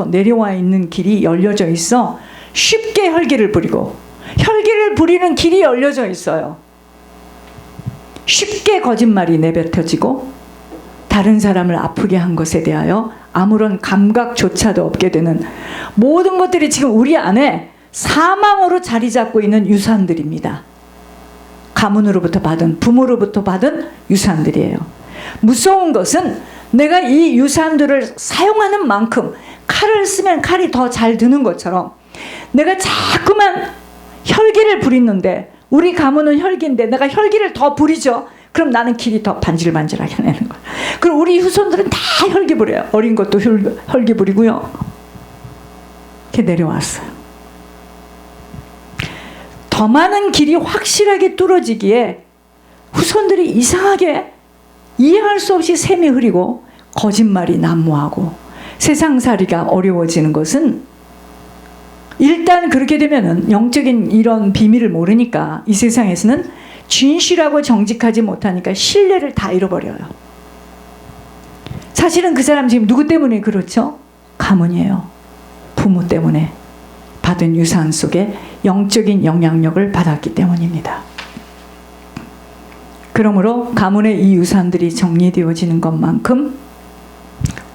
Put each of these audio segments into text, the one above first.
내려와 있는 길이 열려져 있어 쉽게 혈기를 부리고, 혈기를 부리는 길이 열려져 있어요. 쉽게 거짓말이 내뱉어지고 다른 사람을 아프게 한 것에 대하여 아무런 감각조차도 없게 되는 모든 것들이 지금 우리 안에 사망으로 자리 잡고 있는 유산들입니다. 가문으로부터 받은, 부모로부터 받은 유산들이에요. 무서운 것은 내가 이 유산들을 사용하는 만큼 칼을 쓰면 칼이 더 잘 드는 것처럼 내가 자꾸만 혈기를 부리는데, 우리 가문은 혈기인데 내가 혈기를 더 부리죠. 그럼 나는 길이 더 반질반질하게 내는 거야. 그럼 우리 후손들은 다 혈기 부려요. 어린 것도 혈기 부리고요. 이렇게 내려왔어요. 더 많은 길이 확실하게 뚫어지기에 후손들이 이상하게 이해할 수 없이 샘이 흐리고 거짓말이 난무하고 세상살이가 어려워지는 것은, 일단 그렇게 되면은 영적인 이런 비밀을 모르니까 이 세상에서는 진실하고 정직하지 못하니까 신뢰를 다 잃어버려요. 사실은 그 사람 지금 누구 때문에 그렇죠? 가문이에요. 부모 때문에 받은 유산 속에 영적인 영향력을 받았기 때문입니다. 그러므로 가문의 이 유산들이 정리되어지는 것만큼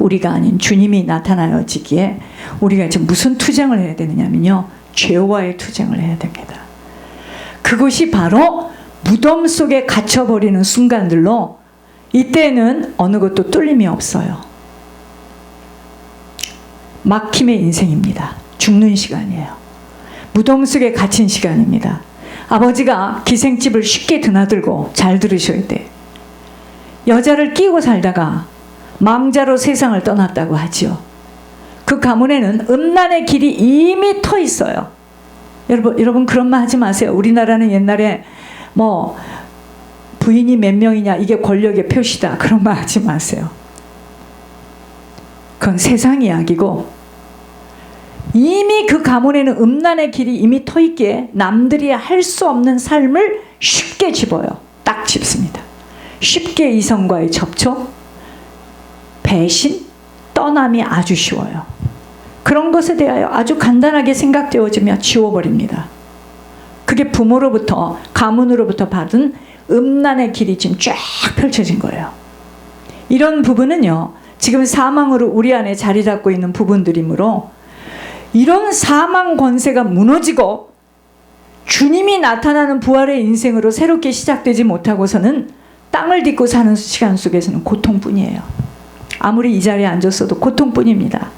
우리가 아닌 주님이 나타나지기에 우리가 지금 무슨 투쟁을 해야 되느냐면요, 죄와의 투쟁을 해야 됩니다. 그것이 바로 무덤 속에 갇혀버리는 순간들로, 이때는 어느 것도 뚫림이 없어요. 막힘의 인생입니다. 죽는 시간이에요. 무덤 속에 갇힌 시간입니다. 아버지가 기생집을 쉽게 드나들고, 잘 들으셔야 돼, 여자를 끼고 살다가 망자로 세상을 떠났다고 하지요. 그 가문에는 음란의 길이 이미 터 있어요. 여러분 그런 말 하지 마세요. 우리나라는 옛날에 뭐 부인이 몇 명이냐 이게 권력의 표시다, 그런 말 하지 마세요. 그건 세상 이야기고, 이미 그 가문에는 음란의 길이 이미 터 있기에 남들이 할 수 없는 삶을 쉽게 집어요. 딱 집습니다. 쉽게 이성과의 접촉, 배신, 떠남이 아주 쉬워요. 그런 것에 대하여 아주 간단하게 생각되어지며 지워버립니다. 그게 부모로부터, 가문으로부터 받은 음란의 길이 지금 쫙 펼쳐진 거예요. 이런 부분은요, 지금 사망으로 우리 안에 자리 잡고 있는 부분들이므로, 이런 사망 권세가 무너지고 주님이 나타나는 부활의 인생으로 새롭게 시작되지 못하고서는 땅을 딛고 사는 시간 속에서는 고통뿐이에요. 아무리 이 자리에 앉았어도 고통뿐입니다.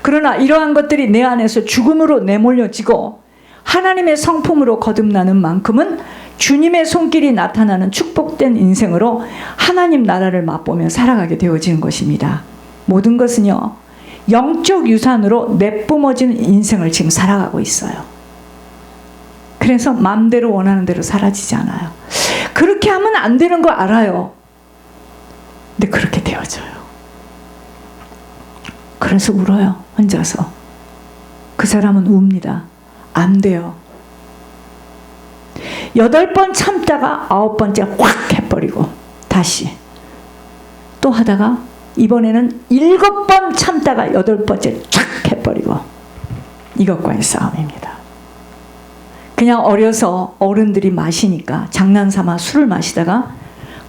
그러나 이러한 것들이 내 안에서 죽음으로 내몰려지고 하나님의 성품으로 거듭나는 만큼은 주님의 손길이 나타나는 축복된 인생으로 하나님 나라를 맛보며 살아가게 되어지는 것입니다. 모든 것은요, 영적 유산으로 내뿜어진 인생을 지금 살아가고 있어요. 그래서 마음대로 원하는 대로 사라지지 않아요. 그렇게 하면 안 되는 거 알아요. 근데 그렇게 되어져요. 그래서 울어요, 혼자서. 그 사람은 웁니다. 안 돼요. 8번 참다가 9번째 확 해버리고 다시 또 하다가 이번에는 7번 참다가 8번째 쫙 해버리고, 이것과의 싸움입니다. 그냥 어려서 어른들이 마시니까 장난삼아 술을 마시다가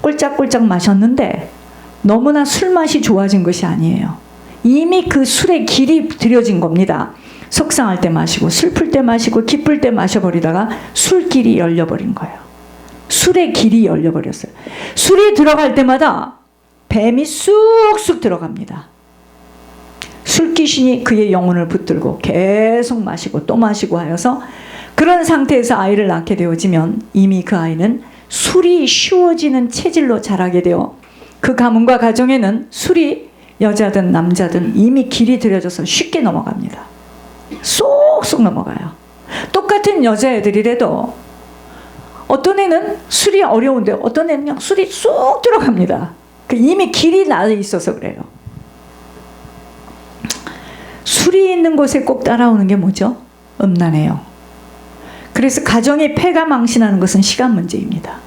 꼴짝꼴짝 마셨는데 너무나 술맛이 좋아진 것이 아니에요. 이미 그 술의 길이 들여진 겁니다. 속상할 때 마시고, 슬플 때 마시고, 기쁠 때 마셔버리다가 술길이 열려버린 거예요. 술의 길이 열려버렸어요. 술이 들어갈 때마다 뱀이 쑥쑥 들어갑니다. 술귀신이 그의 영혼을 붙들고 계속 마시고 또 마시고 하여서, 그런 상태에서 아이를 낳게 되어지면 이미 그 아이는 술이 쉬워지는 체질로 자라게 되어, 그 가문과 가정에는 술이 여자든 남자든 이미 길이 들여져서 쉽게 넘어갑니다. 쏙쏙 넘어가요. 똑같은 여자애들이라도 어떤 애는 술이 어려운데 어떤 애는 그냥 술이 쏙 들어갑니다. 이미 길이 나 있어서 그래요. 술이 있는 곳에 꼭 따라오는 게 뭐죠? 음란해요. 그래서 가정의 폐가 망신하는 것은 시간 문제입니다.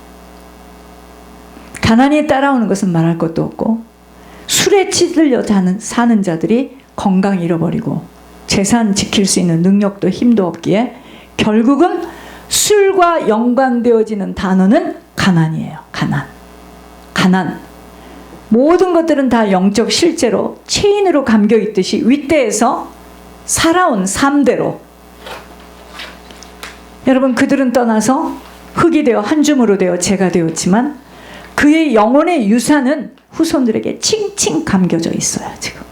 가난이 따라오는 것은 말할 것도 없고, 술에 찌들려 사는 자들이 건강 잃어버리고 재산 지킬 수 있는 능력도 힘도 없기에 결국은 술과 연관되어지는 단어는 가난이에요. 가난. 모든 것들은 다 영적 실제로 체인으로 감겨 있듯이 윗대에서 살아온 삶대로 여러분 그들은 떠나서 흙이 되어 한 줌으로 되어 재가 되었지만 그의 영혼의 유산은 후손들에게 칭칭 감겨져 있어요. 지금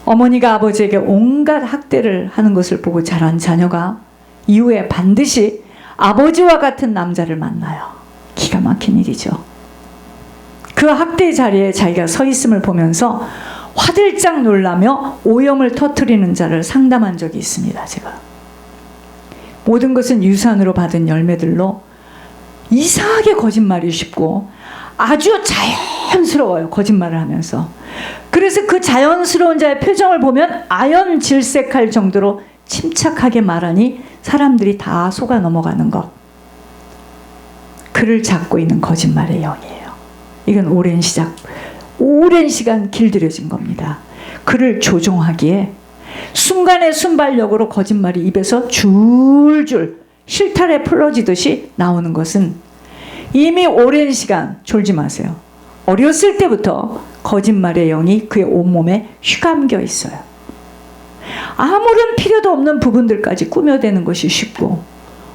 어머니가 아버지에게 온갖 학대를 하는 것을 보고 자란 자녀가 이후에 반드시 아버지와 같은 남자를 만나요. 기가 막힌 일이죠. 그 학대 자리에 자기가 서 있음을 보면서 화들짝 놀라며 오염을 터뜨리는 자를 상담한 적이 있습니다. 제가 모든 것은 유산으로 받은 열매들로 이상하게 거짓말이 쉽고 아주 자연스러워요. 거짓말을 하면서. 그래서 그 자연스러운 자의 표정을 보면 아연질색할 정도로 침착하게 말하니 사람들이 다 속아 넘어가는 것. 그를 잡고 있는 거짓말의 영이에요. 이건 오랜 시간 길들여진 겁니다. 그를 조종하기에 순간의 순발력으로 거짓말이 입에서 줄줄 실타래 풀어지듯이 나오는 것은 이미 오랜 시간 졸지 마세요. 어렸을 때부터 거짓말의 영이 그의 온몸에 휘감겨 있어요. 아무런 필요도 없는 부분들까지 꾸며대는 것이 쉽고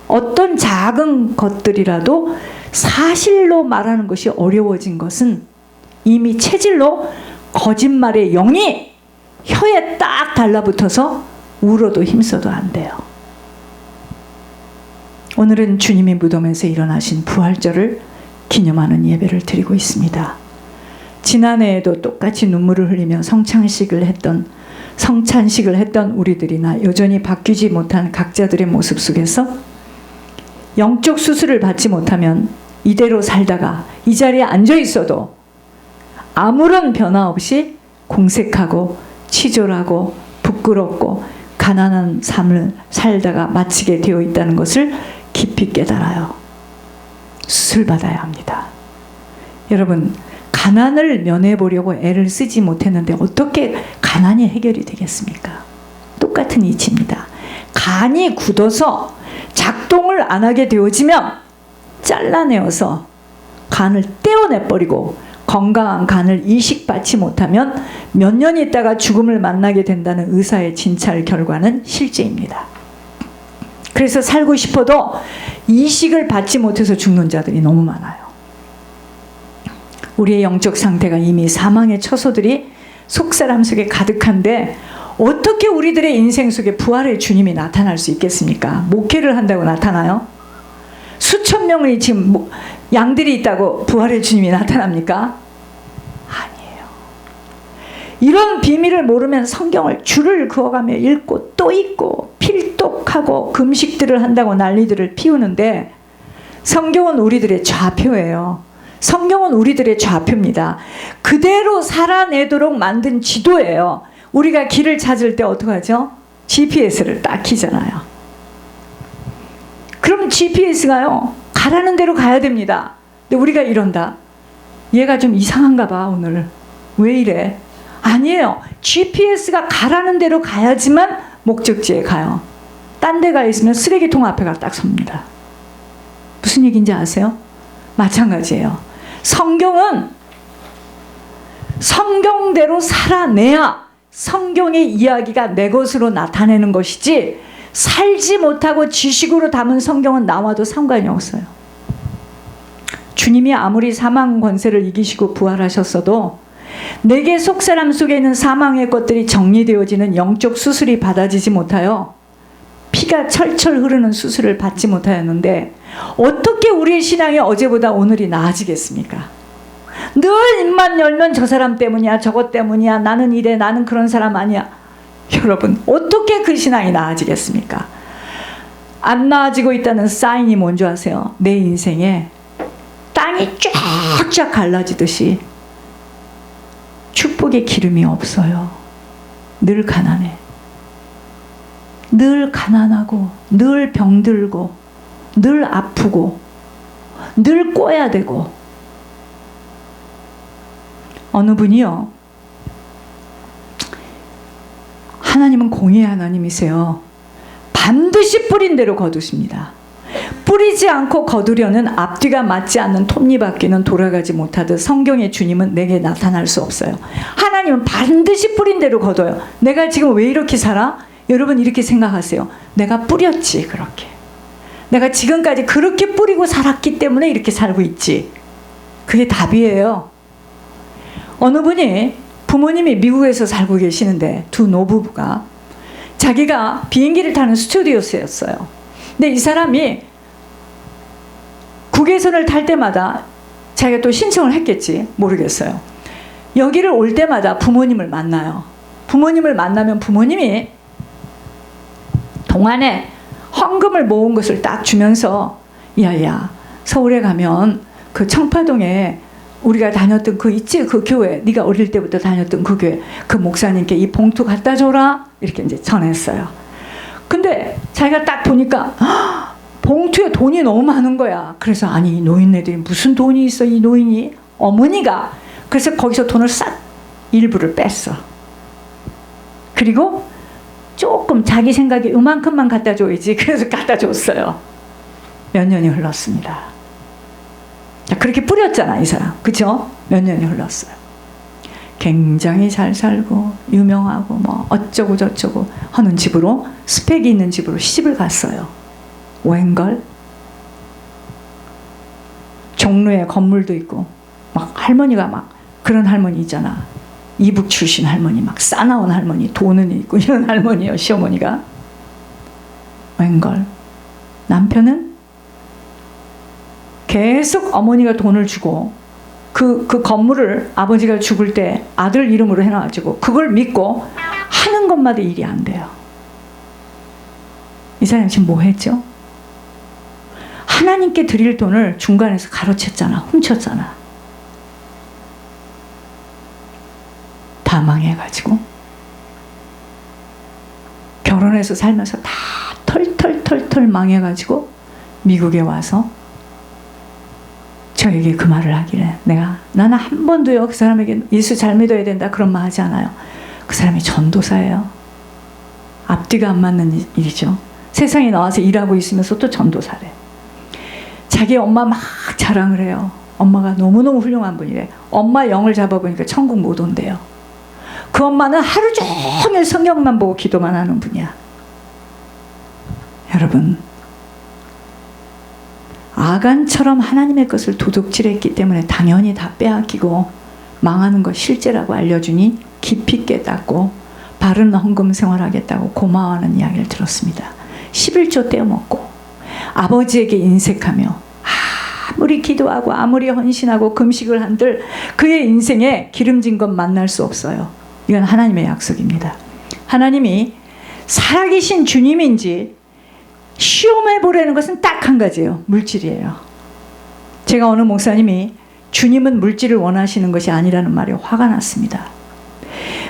어떤 작은 것들이라도 사실로 말하는 것이 어려워진 것은 이미 체질로 거짓말의 영이 혀에 딱 달라붙어서 울어도 힘써도 안 돼요. 오늘은 주님이 무덤에서 일어나신 부활절을 기념하는 예배를 드리고 있습니다. 지난해에도 똑같이 눈물을 흘리며 성찬식을 했던 우리들이나 여전히 바뀌지 못한 각자들의 모습 속에서 영적 수술을 받지 못하면 이대로 살다가 이 자리에 앉아 있어도 아무런 변화 없이 공색하고 치졸하고 부끄럽고 가난한 삶을 살다가 마치게 되어 있다는 것을 깊이 깨달아요. 수술받아야 합니다. 여러분, 가난을 면해보려고 애를 쓰지 못했는데 어떻게 가난이 해결이 되겠습니까? 똑같은 이치입니다. 간이 굳어서 작동을 안 하게 되어지면 잘라내어서 간을 떼어내버리고 건강한 간을 이식받지 못하면 몇 년 있다가 죽음을 만나게 된다는 의사의 진찰 결과는 실제입니다. 그래서 살고 싶어도 이식을 받지 못해서 죽는 자들이 너무 많아요. 우리의 영적 상태가 이미 사망의 처소들이 속사람 속에 가득한데 어떻게 우리들의 인생 속에 부활의 주님이 나타날 수 있겠습니까? 목회를 한다고 나타나요? 수천 명의 지금 양들이 있다고 부활의 주님이 나타납니까? 아니에요. 이런 비밀을 모르면 성경을 줄을 그어가며 읽고 또 읽고 필독하고 금식들을 한다고 난리들을 피우는데 성경은 우리들의 좌표예요. 성경은 우리들의 좌표입니다. 그대로 살아내도록 만든 지도예요. 우리가 길을 찾을 때 어떡하죠? GPS를 딱 키잖아요. 그럼 GPS가요, 가라는 대로 가야 됩니다. 근데 우리가 이런다. 얘가 좀 이상한가 봐, 오늘. 왜 이래? 아니에요. GPS가 가라는 대로 가야지만 목적지에 가요. 딴 데 가 있으면 쓰레기통 앞에가 딱 섭니다. 무슨 얘기인지 아세요? 마찬가지예요. 성경은 성경대로 살아내야 성경의 이야기가 내 것으로 나타내는 것이지 살지 못하고 지식으로 담은 성경은 나와도 상관이 없어요. 주님이 아무리 사망 권세를 이기시고 부활하셨어도 내게 속사람 속에 있는 사망의 것들이 정리되어지는 영적 수술이 받아지지 못하여 피가 철철 흐르는 수술을 받지 못하였는데 어떻게 우리의 신앙이 어제보다 오늘이 나아지겠습니까? 늘 입만 열면 저 사람 때문이야, 저것 때문이야, 나는 이래, 나는 그런 사람 아니야. 여러분, 어떻게 그 신앙이 나아지겠습니까? 안 나아지고 있다는 사인이 뭔지 아세요? 내 인생에 땅이 쫙쫙 갈라지듯이 축복의 기름이 없어요. 늘 가난해. 늘 가난하고 늘 병들고 늘 아프고 늘 꿔야 되고. 어느 분이요, 하나님은 공의의 하나님이세요. 반드시 뿌린 대로 거두십니다. 뿌리지 않고 거두려는 앞뒤가 맞지 않는 톱니바퀴는 돌아가지 못하듯 성경의 주님은 내게 나타날 수 없어요. 하나님은 반드시 뿌린 대로 거둬요. 내가 지금 왜 이렇게 살아? 여러분 이렇게 생각하세요. 내가 뿌렸지 그렇게. 내가 지금까지 그렇게 뿌리고 살았기 때문에 이렇게 살고 있지. 그게 답이에요. 어느 분이 부모님이 미국에서 살고 계시는데 두 노부부가 자기가 비행기를 타는 스튜어디스였어요. 근데 이 사람이 국외선을 탈 때마다 자기가 또 신청을 했겠지 모르겠어요. 여기를 올 때마다 부모님을 만나요. 부모님을 만나면 부모님이 동안에 헌금을 모은 것을 딱 주면서 야야 서울에 가면 그 청파동에 우리가 다녔던 그 있지 그 교회 네가 어릴 때부터 다녔던 그 교회 그 목사님께 이 봉투 갖다 줘라 이렇게 이제 전했어요. 근데 자기가 딱 보니까 봉투에 돈이 너무 많은 거야. 그래서 아니 이 노인네들이 무슨 돈이 있어 이 노인이 어머니가 그래서 거기서 돈을 싹 일부를 뺐어. 그리고 조금 자기 생각에 이만큼만 갖다 줘야지 그래서 갖다 줬어요. 몇 년이 흘렀습니다. 그렇게 뿌렸잖아 이 사람. 그죠? 몇 년이 흘렀어요. 굉장히 잘 살고 유명하고 뭐 어쩌고 저쩌고 하는 집으로 스펙이 있는 집으로 시집을 갔어요. 웬걸? 종로에 건물도 있고 막 할머니가 막 그런 할머니 있잖아. 이북 출신 할머니 막 싸나운 할머니 돈은 있고 이런 할머니요 시어머니가. 웬걸? 남편은 계속 어머니가 돈을 주고 그 건물을 아버지가 죽을 때 아들 이름으로 해놔가지고 그걸 믿고 하는 것마다 일이 안 돼요. 이 사람이 지금 뭐 했죠? 하나님께 드릴 돈을 중간에서 가로챘잖아. 훔쳤잖아. 다 망해가지고 결혼해서 살면서 다 털털털털 망해가지고 미국에 와서 저에게 그 말을 하기를 나는 한 번도요 그 사람에게 예수 잘 믿어야 된다 그런 말 하지 않아요. 그 사람이 전도사예요. 앞뒤가 안 맞는 일이죠. 세상에 나와서 일하고 있으면서 또 전도사래. 자기 엄마 막 자랑을 해요. 엄마가 너무너무 훌륭한 분이래. 엄마 영을 잡아보니까 천국 못 온대요. 그 엄마는 하루 종일 성경만 보고 기도만 하는 분이야. 여러분 아간처럼 하나님의 것을 도둑질했기 때문에 당연히 다 빼앗기고 망하는 거 실제라고 알려주니 깊이 깨닫고 바른 헌금 생활하겠다고 고마워하는 이야기를 들었습니다. 11조 떼어먹고 아버지에게 인색하며 아무리 기도하고 아무리 헌신하고 금식을 한들 그의 인생에 기름진 것 만날 수 없어요. 이건 하나님의 약속입니다. 하나님이 살아계신 주님인지 시험해 보라는 것은 딱 한 가지예요. 물질이에요. 제가 어느 목사님이 주님은 물질을 원하시는 것이 아니라는 말에 화가 났습니다.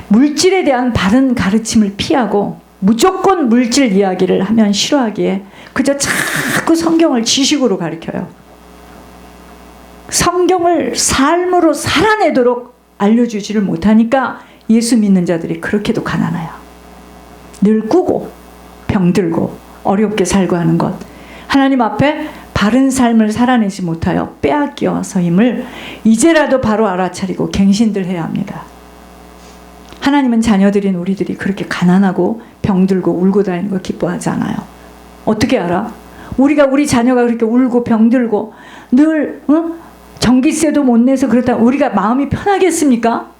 물질에 대한 바른 가르침을 피하고 무조건 물질 이야기를 하면 싫어하기에 그저 자꾸 성경을 지식으로 가르쳐요. 성경을 삶으로 살아내도록 알려주지를 못하니까 예수 믿는 자들이 그렇게도 가난해요. 늘 꾸고 병들고 어렵게 살고 하는 것, 하나님 앞에 바른 삶을 살아내지 못하여 빼앗겨서임을 이제라도 바로 알아차리고 갱신들 해야 합니다. 하나님은 자녀들인 우리들이 그렇게 가난하고 병들고 울고 다니는 거 기뻐하지 않아요. 어떻게 알아? 우리 자녀가 그렇게 울고 병들고 늘 전기세도 못 내서 그렇다 우리가 마음이 편하겠습니까?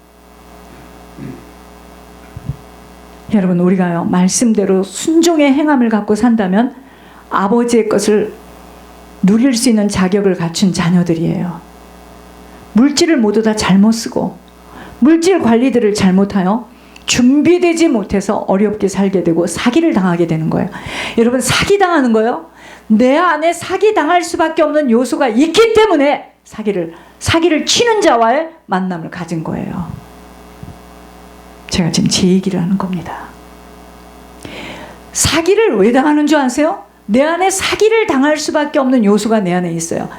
여러분 우리가요 말씀대로 순종의 행함을 갖고 산다면 아버지의 것을 누릴 수 있는 자격을 갖춘 자녀들이에요. 물질을 모두 다 잘못 쓰고 물질 관리들을 잘못하여 준비되지 못해서 어렵게 살게 되고 사기를 당하게 되는 거예요. 여러분 사기당하는 거요? 내 안에 사기당할 수밖에 없는 요소가 있기 때문에 사기를 치는 자와의 만남을 가진 거예요. 제가 지금 제 얘기를 하는 겁니다. 사기를 왜 당하는 줄 아세요? 내 안에 사기를 당할 수밖에 없는 요소가 내 안에 있어요.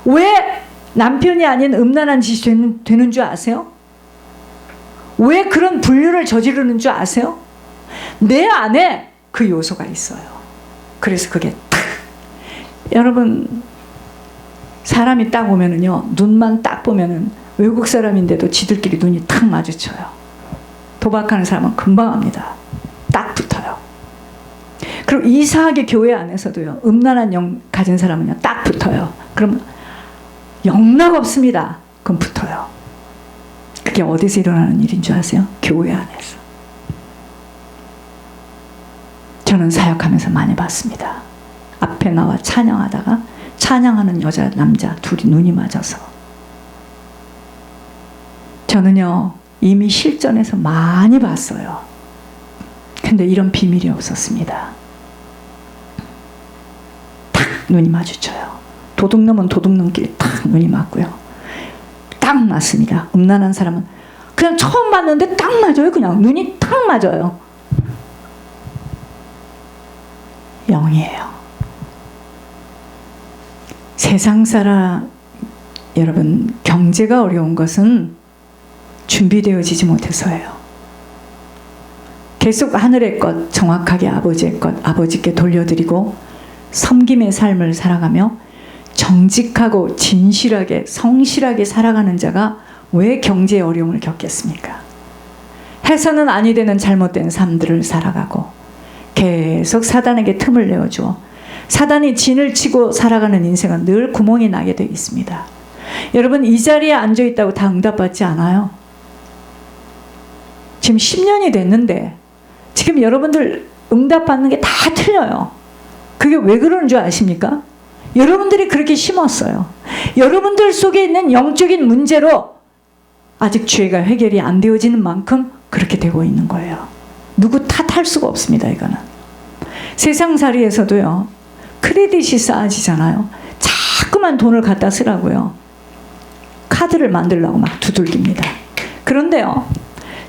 왜 남편이 아닌 음란한 짓이 되는 줄 아세요? 왜 그런 분류를 저지르는 줄 아세요? 내 안에 그 요소가 있어요. 그래서 그게 탁. 여러분, 사람이 딱 보면은요, 눈만 딱 보면은 외국 사람인데도 지들끼리 눈이 탁 마주쳐요. 도박하는 사람은 금방 합니다. 딱 붙어요. 그리고 이상하게 교회 안에서도요, 음란한 영 가진 사람은요, 딱 붙어요. 그럼 영락 없습니다. 그럼 붙어요. 그게 어디서 일어나는 일인 줄 아세요? 교회 안에서. 저는 사역하면서 많이 봤습니다. 앞에 나와 찬양하다가 찬양하는 여자 남자 둘이 눈이 맞아서, 저는요 이미 실전에서 많이 봤어요. 근데 이런 비밀이 없었습니다. 탁 눈이 마주쳐요. 도둑놈은 도둑놈끼리 탁 눈이 맞고요. 딱 맞습니다. 음란한 사람은 그냥 처음 봤는데 딱 맞아요. 그냥 눈이 탁 맞아요. 영이에요. 세상 사람, 여러분, 경제가 어려운 것은 준비되어지지 못해서예요. 계속 하늘의 것, 정확하게 아버지의 것, 아버지께 돌려드리고 섬김의 삶을 살아가며 정직하고 진실하게 성실하게 살아가는 자가 왜 경제의 어려움을 겪겠습니까? 해서는 아니 되는 잘못된 삶들을 살아가고 계속 사단에게 틈을 내어주어 사단이 진을 치고 살아가는 인생은 늘 구멍이 나게 되어 있습니다. 여러분, 이 자리에 앉아있다고 다 응답받지 않아요. 지금 10년이 됐는데 지금 여러분들 응답받는 게 다 틀려요. 그게 왜 그러는 줄 아십니까? 여러분들이 그렇게 심었어요. 여러분들 속에 있는 영적인 문제로 아직 죄가 해결이 안 되어지는 만큼 그렇게 되고 있는 거예요. 누구 탓할 수가 없습니다. 이거는 세상살이에서도요, 크레딧이 쌓아지잖아요. 자꾸만 돈을 갖다 쓰라고요. 카드를 만들려고 막 두들깁니다. 그런데요,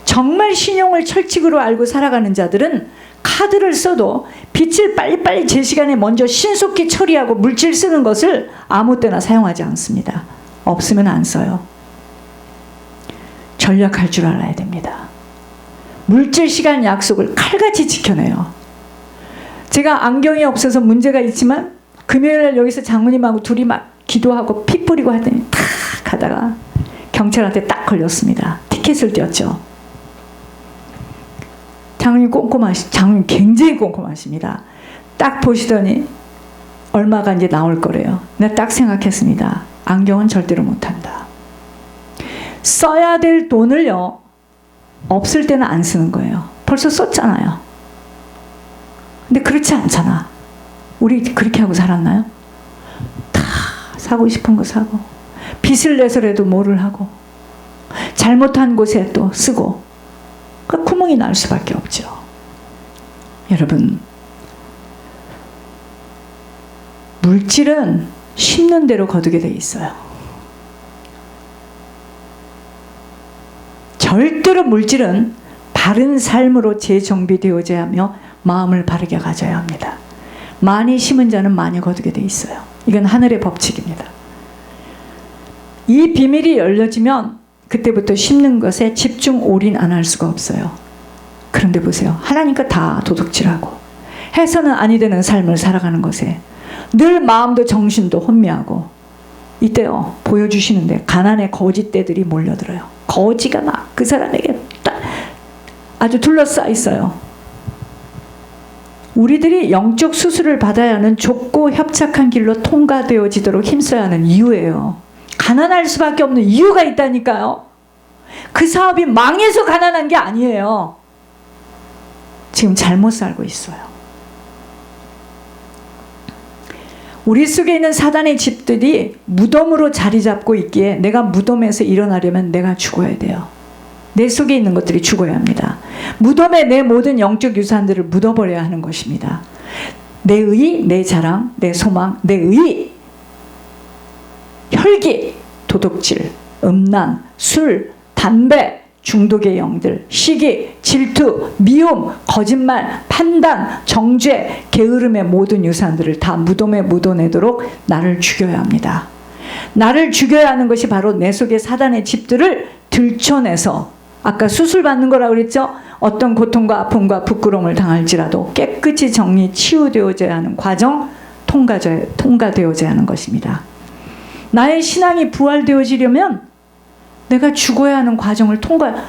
정말 신용을 철칙으로 알고 살아가는 자들은 카드를 써도 빚을 빨리빨리 제 시간에 먼저 신속히 처리하고 물질 쓰는 것을 아무 때나 사용하지 않습니다. 없으면 안 써요. 전략할 줄 알아야 됩니다. 물질 시간 약속을 칼같이 지켜내요. 제가 안경이 없어서 문제가 있지만 금요일날 여기서 장모님하고 둘이 막 기도하고 피 뿌리고 하더니 탁 가다가 경찰한테 딱 걸렸습니다. 티켓을 떼었죠. 장모님 굉장히 꼼꼼하십니다. 딱 보시더니 얼마가 이제 나올 거래요. 내가 딱 생각했습니다. 안경은 절대로 못한다. 써야 될 돈을요, 없을 때는 안 쓰는 거예요. 벌써 썼잖아요. 근데 그렇지 않잖아. 우리 그렇게 하고 살았나요? 다 사고 싶은 거 사고, 빚을 내서라도 뭐를 하고, 잘못한 곳에 또 쓰고, 그 구멍이 날 수밖에 없죠. 여러분, 물질은 심는 대로 거두게 돼 있어요. 절대로 물질은 바른 삶으로 재정비되어져야 하며 마음을 바르게 가져야 합니다. 많이 심은 자는 많이 거두게 돼 있어요. 이건 하늘의 법칙입니다. 이 비밀이 열려지면 그때부터 심는 것에 집중 올인 안 할 수가 없어요. 그런데 보세요. 하나님과 다 도둑질하고 해서는 아니 되는 삶을 살아가는 것에 늘 마음도 정신도 혼미하고, 이때요 보여주시는데 가난의 거짓대들이 몰려들어요. 거지가 막 그 사람에게 아주 둘러싸여 있어요. 우리들이 영적 수술을 받아야 하는 좁고 협착한 길로 통과되어지도록 힘써야 하는 이유예요. 가난할 수밖에 없는 이유가 있다니까요. 그 사업이 망해서 가난한 게 아니에요. 지금 잘못 살고 있어요. 우리 속에 있는 사단의 집들이 무덤으로 자리 잡고 있기에 내가 무덤에서 일어나려면 내가 죽어야 돼요. 내 속에 있는 것들이 죽어야 합니다. 무덤에 내 모든 영적 유산들을 묻어버려야 하는 것입니다. 내 의, 내 자랑, 내 소망, 내 의, 혈기, 도둑질, 음란, 술, 담배, 중독의 영들, 시기, 질투, 미움, 거짓말, 판단, 정죄, 게으름의 모든 유산들을 다 무덤에 묻어내도록 나를 죽여야 합니다. 나를 죽여야 하는 것이 바로 내 속의 사단의 집들을 들춰내서 아까 수술 받는 거라고 그랬죠? 어떤 고통과 아픔과 부끄러움을 당할지라도 깨끗이 정리 치유되어져야 하는 과정, 통과되어져야 하는 것입니다. 나의 신앙이 부활되어지려면 내가 죽어야 하는 과정을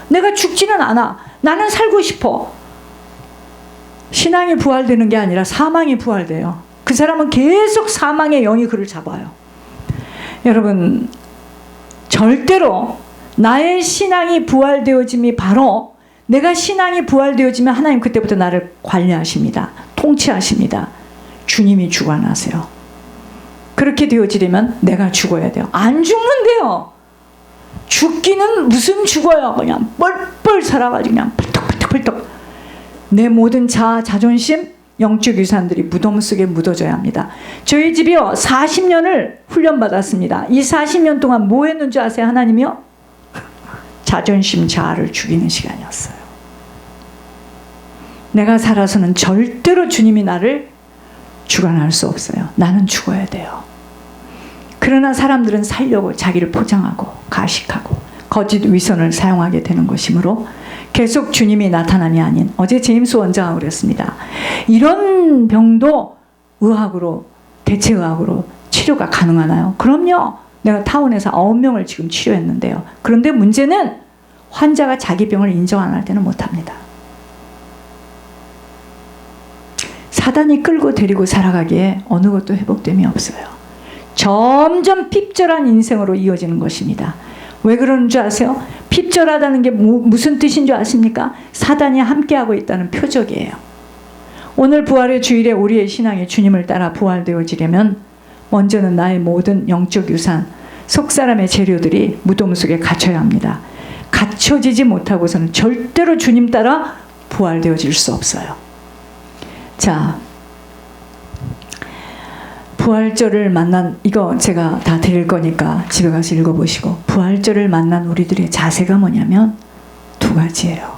내가 죽지는 않아. 나는 살고 싶어. 신앙이 부활되는 게 아니라 사망이 부활돼요. 그 사람은 계속 사망의 영이 그를 잡아요. 여러분, 절대로 나의 신앙이 부활되어짐이 바로 내가 신앙이 부활되어지면 하나님 그때부터 나를 관리하십니다. 통치하십니다. 주님이 주관하세요. 그렇게 되어지려면 내가 죽어야 돼요. 안 죽는데요. 죽기는 무슨 죽어요. 그냥 뻘뻘 살아가지고 그냥 펄떡펄떡. 내 모든 자존심, 영적 유산들이 무덤 속에 묻어져야 합니다. 저희 집이요 40년을 훈련받았습니다. 이 40년 동안 뭐 했는 줄 아세요? 하나님이요? 자존심 자아를 죽이는 시간이었어요. 내가 살아서는 절대로 주님이 나를 주관할 수 없어요. 나는 죽어야 돼요. 그러나 사람들은 살려고 자기를 포장하고 가식하고 거짓 위선을 사용하게 되는 것이므로 계속 주님이 나타남이 아닌, 어제 제임스 원장하고 그랬습니다. 이런 병도 의학으로, 대체의학으로 치료가 가능하나요? 그럼요. 내가 타운에서 9명을 지금 치료했는데요. 그런데 문제는 환자가 자기 병을 인정 안 할 때는 못합니다. 사단이 끌고 데리고 살아가기에 어느 것도 회복됨이 없어요. 점점 핍절한 인생으로 이어지는 것입니다. 왜 그러는 줄 아세요? 핍절하다는 게 무슨 뜻인 줄 아십니까? 사단이 함께하고 있다는 표적이에요. 오늘 부활의 주일에 우리의 신앙이 주님을 따라 부활되어지려면 먼저는 나의 모든 영적 유산, 속사람의 재료들이 무덤 속에 갇혀야 합니다. 갇혀지지 못하고서는 절대로 주님 따라 부활되어질 수 없어요. 자, 부활절을 만난, 이거 제가 다 드릴 거니까 집에 가서 읽어보시고, 부활절을 만난 우리들의 자세가 뭐냐면 두 가지예요.